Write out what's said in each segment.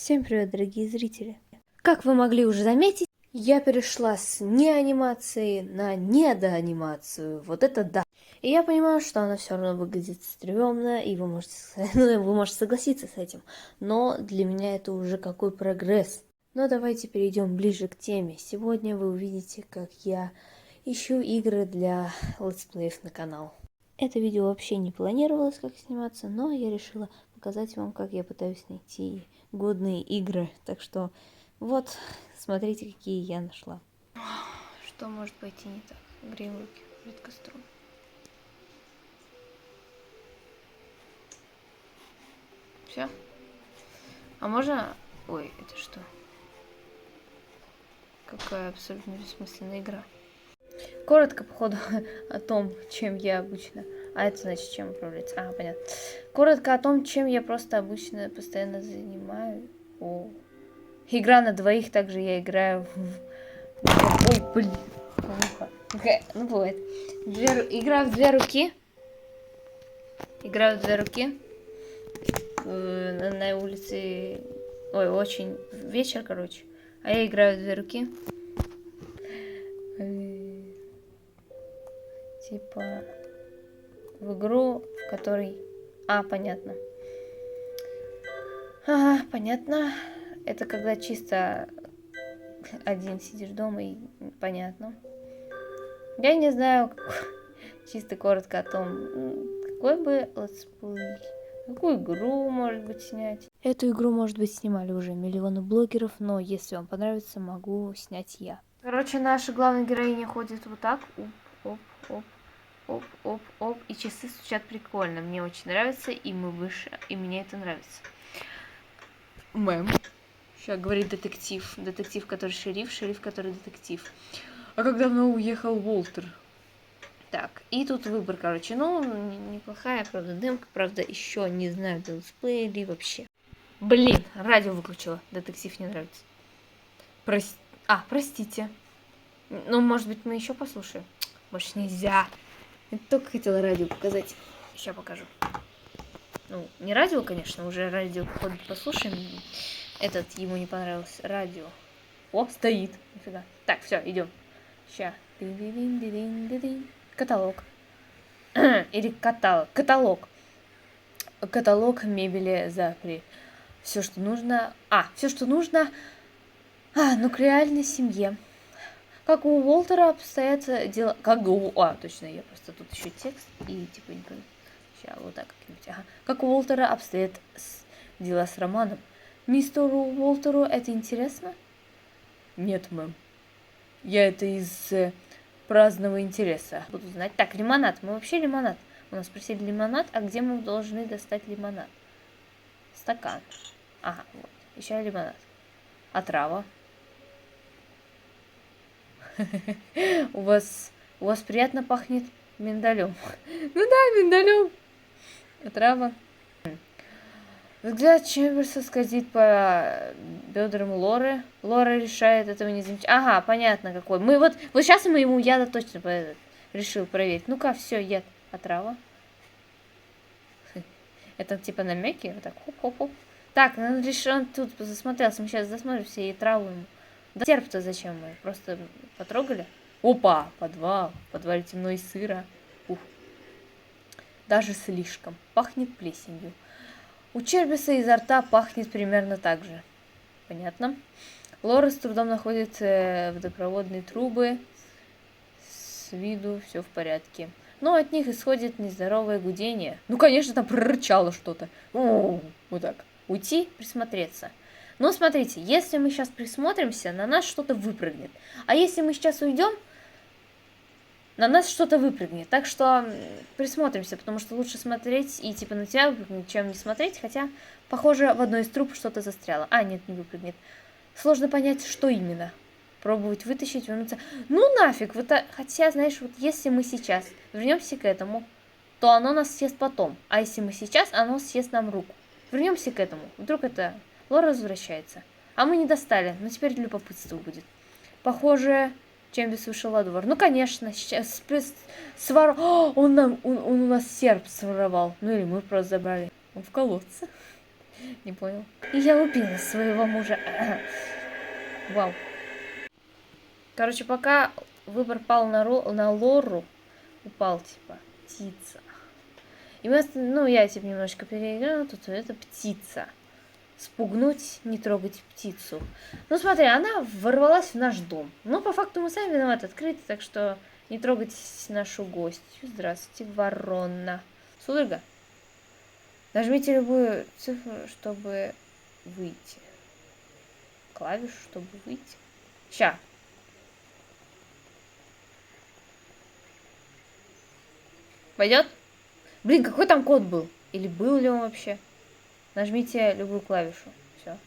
Всем привет, дорогие зрители! Как вы могли уже заметить, я перешла с неанимации на недоанимацию. Вот это да! И я понимаю, что она все равно выглядит стрёмно, и вы можете согласиться с этим. Но для меня это уже какой прогресс. Но давайте перейдем ближе к теме. Сегодня вы увидите, как я ищу игры для летсплеев на канал. Это видео вообще не планировалось как сниматься, но я решила показать вам, как я пытаюсь найти годные игры. Так что вот, смотрите, какие я нашла. Что может пойти не так? Греем руки перед костром. Все? А можно... Ой, это что? Какая абсолютно бессмысленная игра. Коротко, походу, о том, чем я обычно... А это значит, чем управляется? А, понятно. Коротко о том, чем я просто обычно постоянно занимаю. О. Игра на двоих, также я играю в... Ой, блин. Ну, бывает. Игра в две руки. Играю в две руки. На улице... Ой, очень... Вечер, короче. А я играю в две руки. Типа... В игру, в которой... А, понятно. Ага, понятно. Это когда чисто один сидишь дома и понятно. Я не знаю, чисто коротко о том, какой бы летсплей, какую игру, может быть, снять. Эту игру, может быть, снимали уже миллионы блогеров, но если вам понравится, могу снять я. Короче, наша главная героиня ходит вот так. Оп, оп, оп, оп, оп. И часы стучат прикольно. Мне очень нравится, и мы выше, и мне это нравится. Мэм. Сейчас говорит детектив. Детектив, который шериф, шериф, который детектив. А как давно уехал Уолтер? Так, и тут выбор, короче. Ну, неплохая, правда, демка. Правда, еще не знаю, летсплей или вообще. Блин, радио выключила. Детектив не нравится. Простите. Ну, может быть, мы еще послушаем? Больше нельзя. Я только хотела радио показать. Сейчас покажу. Ну, не радио, конечно, уже радио, походу, послушаем. Этот ему не понравилось. Радио. О, стоит. Нифига. Так, все, идем. Ща. Каталог. Или каталог. Каталог. Каталог мебели Запри. Все, что нужно. Все, что нужно. Ну, к реальной семье. Как у Уолтера обстоят дела... точно, я просто тут еще текст и типа не понял. Сейчас, вот так как-нибудь. Ага. Как у Уолтера обстоят дела с Романом. Мистеру Уолтеру это интересно? Нет, мэм. Я это из праздного интереса. Буду знать. Так, лимонад. Мы вообще лимонад. У нас спросили лимонад, а где мы должны достать лимонад? Стакан. Ага, вот. Еще лимонад. А трава? У вас приятно пахнет миндалем. Ну да, миндалем. А трава? Взгляд Чемберса скользит по бедрам Лоры. Лора решает этого не замечать. Ага, понятно какой. Мы вот сейчас мы ему яда точно решил проверить. Ну-ка, все, яд. А трава? Это типа намеки? Вот так, хоп-хоп-хоп. Так, он тут засмотрелся. Мы сейчас засмотрим все и траву ему. Да серп-то зачем мы? Просто потрогали? Опа, подвал. В подвале темно и сыро. Ух. Даже слишком. Пахнет плесенью. У Чербиса изо рта пахнет примерно так же. Понятно. Лора с трудом находит водопроводные трубы. С виду все в порядке. Но от них исходит нездоровое гудение. Ну, конечно, там прорычало что-то. Вот так. Уйти, присмотреться. Но смотрите, если мы сейчас присмотримся, на нас что-то выпрыгнет. А если мы сейчас уйдем, на нас что-то выпрыгнет. Так что присмотримся, потому что лучше смотреть и типа на тебя выпрыгнет, чем не смотреть. Хотя, похоже, в одной из труб что-то застряло. Нет, не выпрыгнет. Сложно понять, что именно. Пробовать вытащить, вернуться. Ну нафиг. Хотя, знаешь, вот если мы сейчас вернемся к этому, то оно нас съест потом. А если мы сейчас, оно съест нам руку. Вернемся к этому. Вдруг это Лора возвращается. А мы не достали. Но теперь любопытство будет. Похоже... Чембис вышел во двор. Ну, конечно, сейчас он у нас серп своровал. Ну, или мы просто забрали. Он в колодце. Не понял. И я убила своего мужа. Вау. Короче, пока выбор пал на Лору, упал, типа, птица. И мы, ну, я, типа, немножко переиграла, тут это птица. Спугнуть, не трогать птицу. Ну, смотри, она ворвалась в наш дом. Но, по факту, мы сами виноваты, открыты, так что не трогайте нашу гостью. Здравствуйте, ворона. Судорога. Нажмите любую цифру, чтобы выйти. Клавишу, чтобы выйти. Ща. Пойдет? Блин, какой там код был? Или был ли он вообще? Нажмите любую клавишу. Все.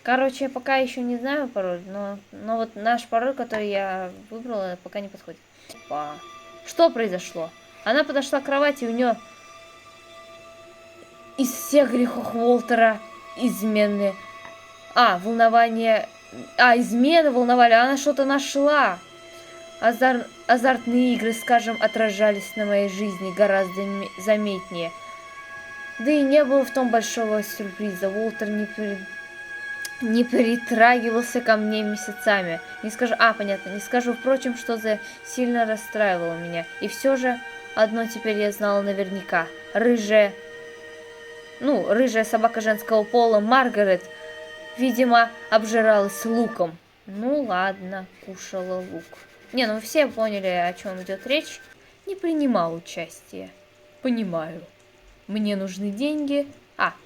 Короче, я пока еще не знаю пароль, но вот наш пароль, который я выбрала, пока не подходит. Опа. Что произошло? Она подошла к кровати, у нее из всех грехов Уолтера измены. Волнование. Измены волновали, она что-то нашла. Азартные игры, скажем, отражались на моей жизни гораздо заметнее. Да и не было в том большого сюрприза. Уолтер не притрагивался ко мне месяцами. Не скажу, понятно, не скажу, впрочем, что сильно расстраивало меня. И все же одно теперь я знала наверняка. Рыжая собака женского пола Маргарет, видимо, обжиралась луком. Ну ладно, кушала лук. Вы все поняли, о чем идет речь. Не принимал участия. Понимаю. Мне нужны деньги.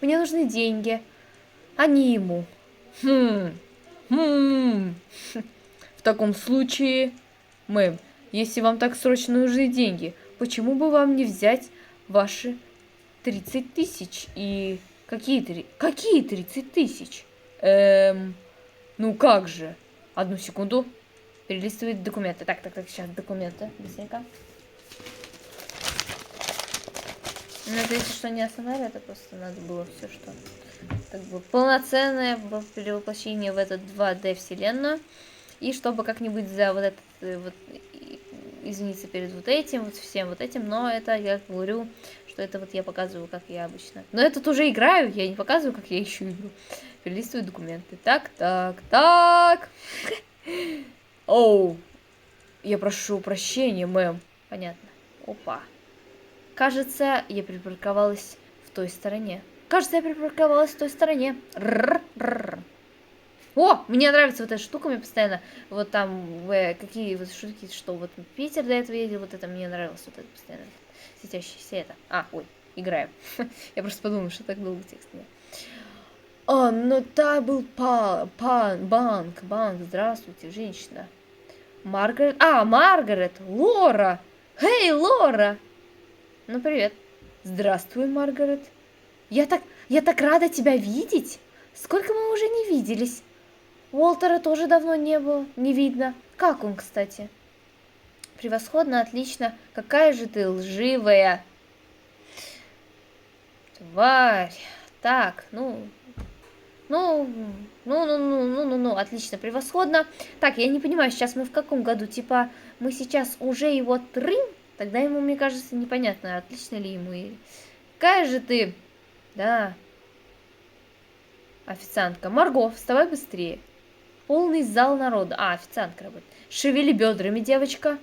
Мне нужны деньги, а не ему. В таком случае, мэм, если вам так срочно нужны деньги, почему бы вам не взять ваши 30 тысяч и... Какие 30 тысяч? Ну как же? Одну секунду. Перелистывать документы. Так, сейчас документы. Быстренько. Это если что не основали, это просто надо было все, что... Так бы полноценное перевоплощение в эту 2D вселенную. И чтобы как-нибудь за вот этот... извиниться перед вот этим, всем вот этим. Но это, я говорю, что это вот я показываю, как я обычно. Но я тут уже играю, я не показываю, как я ищу игру. Перелистываю документы. Так. Оу. Я прошу прощения, мэм. Понятно. Опа. Кажется, я припарковалась в той стороне. О, мне нравится вот эта штука, мне постоянно вот там какие вот шутки, что вот Питер до этого ездил, вот это мне нравилось, вот это постоянно светящееся это. Играю. Я просто подумала, что так долго текст. Но та был банк, здравствуйте, женщина. Маргарет, Лора. Эй, Лора. Ну, привет. Здравствуй, Маргарет. Я так рада тебя видеть. Сколько мы уже не виделись. Уолтера тоже давно не видно. Как он, кстати? Превосходно, отлично. Какая же ты лживая. Тварь. Так, отлично, превосходно. Так, я не понимаю, сейчас мы в каком году? Типа, мы сейчас уже его трым? Тогда ему, мне кажется, непонятно, отлично ли ему. Какая же ты... Да. Официантка. Марго, вставай быстрее. Полный зал народа. Официантка работает. Шевели бедрами, девочка.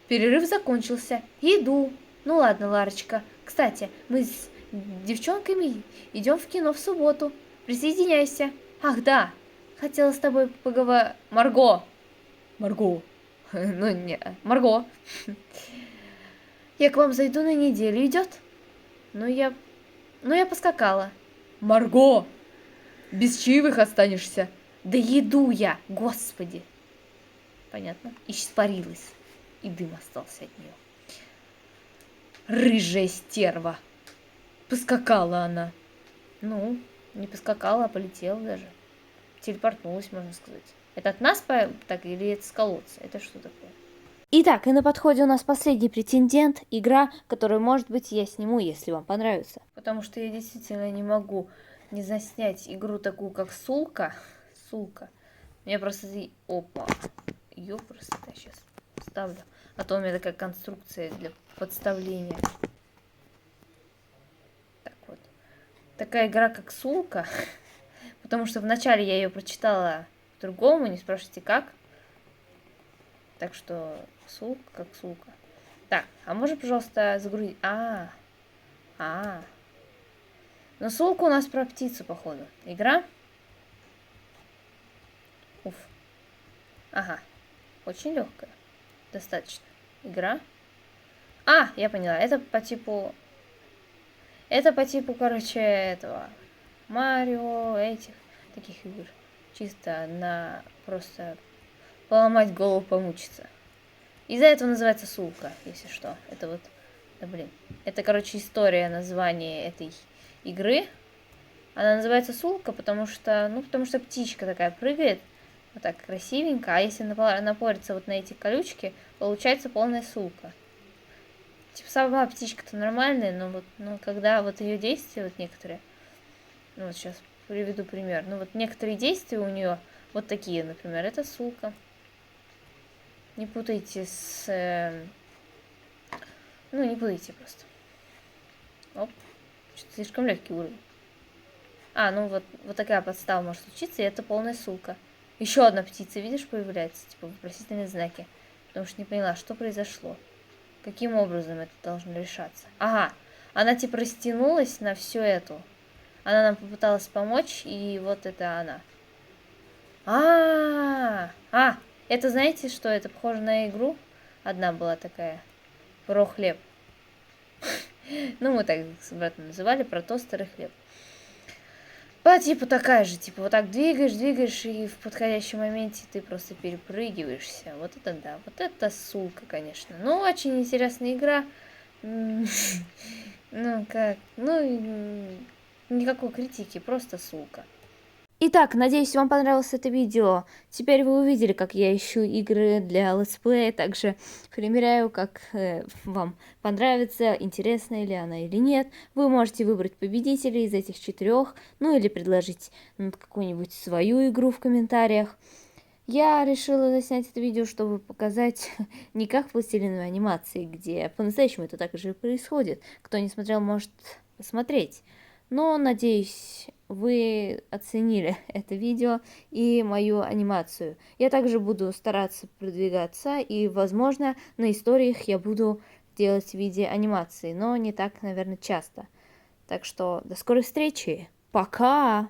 Перерыв закончился. Иду. Ну ладно, Ларочка. Кстати, мы с девчонками идем в кино в субботу. Присоединяйся. Ах, да. Хотела с тобой поговорить. Марго. Марго. Марго. Я к вам зайду на неделю. Идет? Я поскакала. Марго. Без чаевых останешься. Да еду я, господи. Понятно. Испарилась. И дым остался от нее. Рыжая стерва. Поскакала она. Не поскакала, а полетела даже. Телепортнулась, можно сказать. Это от нас так или это с колодца? Это что такое? Итак, и на подходе у нас последний претендент. Игра, которую, может быть, я сниму, если вам понравится. Потому что я действительно не могу не заснять игру такую, как Сулка. Мне просто... Опа. Ее просто сейчас ставлю. А то у меня такая конструкция для подставления. Так вот. такая игра, как Сулка. Потому что вначале я ее прочитала по-другому, не спрашивайте как. Так что Сулка как Сулка. Так, а можно, пожалуйста, загрузить... Но Сулка у нас про птицу, походу. Игра? Уф. Ага. Очень легкая. Достаточно. Игра. Я поняла. Это по типу, короче, этого Марио, этих таких игр. Чисто на просто поломать голову, помучиться. Из-за этого называется Сулка, если что. Это вот, да блин. Это, короче, история названия этой игры. Она называется Сулка, потому что птичка такая прыгает. Вот так красивенько. А если напориться вот на эти колючки, получается полная Сулка. Типа сама птичка-то нормальная, но когда вот ее действия, вот некоторые, вот сейчас приведу пример. Вот некоторые действия у нее вот такие, например, это Сулка. Не путайте с... не путайте просто. Оп. Что-то слишком легкий уровень. Вот такая подстава может случиться, и это полная Сулка. Еще одна птица, видишь, появляется, типа вопросительные знаки. Потому что не поняла, что произошло. Каким образом это должно решаться? Ага, она типа растянулась на всю эту. Она нам попыталась помочь, и вот это она. Это знаете что? Это похоже на игру. Одна была такая. Про хлеб. Мы так с братом называли, про тостер и хлеб. Типа такая же, типа вот так двигаешь, и в подходящем моменте ты просто перепрыгиваешься. Вот это да, вот это Сулка, конечно. Очень интересная игра. Никакой критики, просто Сулка. Итак, надеюсь, вам понравилось это видео. Теперь вы увидели, как я ищу игры для летсплея, также примеряю, как вам понравится, интересная ли она или нет. Вы можете выбрать победителей из этих 4, или предложить какую-нибудь свою игру в комментариях. Я решила заснять это видео, чтобы показать не как в пластилиновой анимации, где по-настоящему это так же происходит. Кто не смотрел, может посмотреть. Но, надеюсь, вы оценили это видео и мою анимацию. Я также буду стараться продвигаться, и, возможно, на историях я буду делать в виде анимации, но не так, наверное, часто. Так что до скорой встречи. Пока!